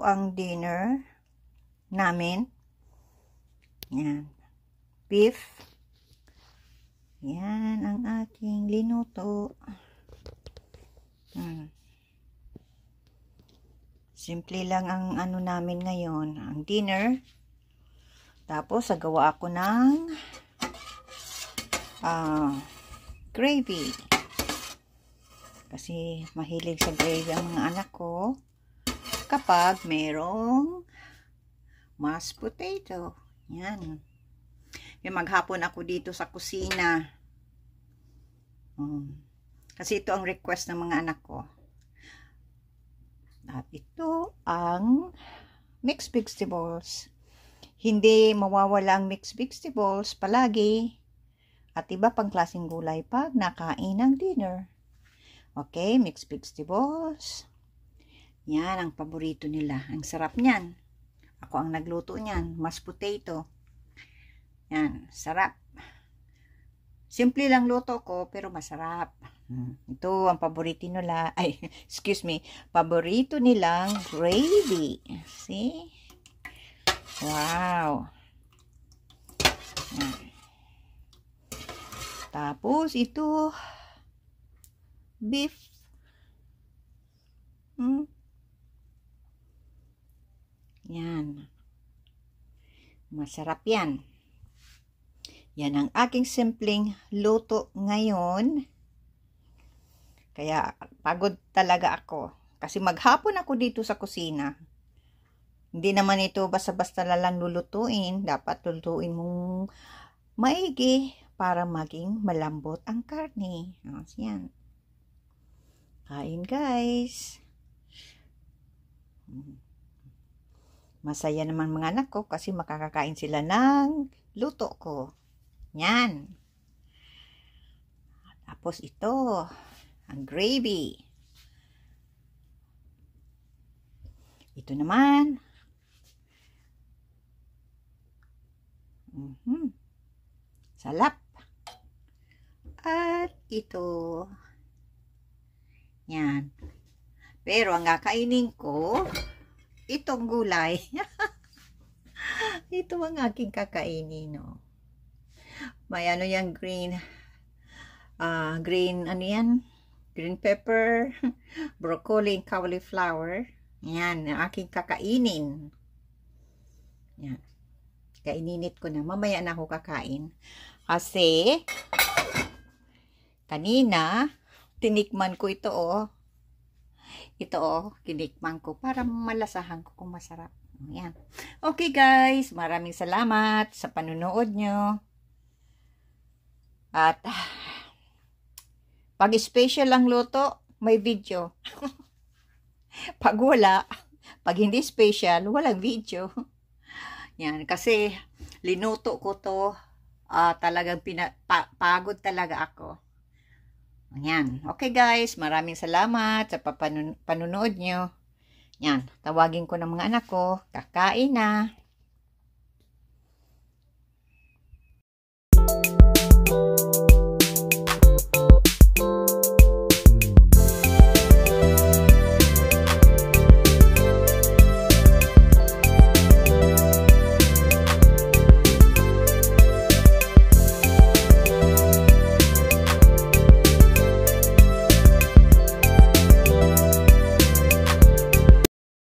ito ang dinner namin. Yan. Beef. Yan ang aking linuto. Simple lang ang ano namin ngayon, ang dinner. Tapos, sagawa ako ng gravy. Kasi mahilig sa gravy ang mga anak ko kapag mayroong mashed potato. Yan. Yung maghapon ako dito sa kusina. Kasi ito ang request ng mga anak ko. At ito ang mixed vegetables. Hindi mawawala ang mixed vegetables palagi. At iba pang klaseng gulay pag nakain ng dinner. Okay, mixed vegetables. Yan ang paborito nila. Ang sarap niyan. Ako ang nagluto niyan. Mashed potato. Yan, sarap. Simple lang luto ko, pero masarap. Ito ang paborito nila. Ay, excuse me. Paborito nilang gravy. See? Wow. Yan. Tapos, ito, beef. Yan. Masarap yan. Yan ang aking simpleng luto ngayon. Kaya pagod talaga ako. Kasi maghapon ako dito sa kusina. Hindi naman ito basta-basta lang lulutuin. Dapat lulutuin mong maigi para maging malambot ang karne. Yan. Kain guys. Masaya naman mga anak ko kasi makakakain sila ng luto ko. Yan. Tapos ito, ang gravy. Ito naman. Salap. At ito. Yan. Pero ang kakainin ko, itong gulay. Ito ang aking kakainin, no. May ano yan, green, ano yan? Green pepper, broccoli, and cauliflower. Yan, ang aking kakainin. Yan. Kaininit ko na. Mamaya na ako kakain. Kasi, kanina, tinikman ko ito, oh. Ito, oh, tinikman ko para malasahan ko kung masarap. Yan. Okay, guys. Maraming salamat sa panunood nyo. At, pag special lang luto, may video. Pag wala, pag hindi special, walang video. Yan, kasi linuto ko to, talagang pagod talaga ako. Yan. Okay guys, maraming salamat sa panunood nyo. Yan, tawagin ko ng mga anak ko, kakain na.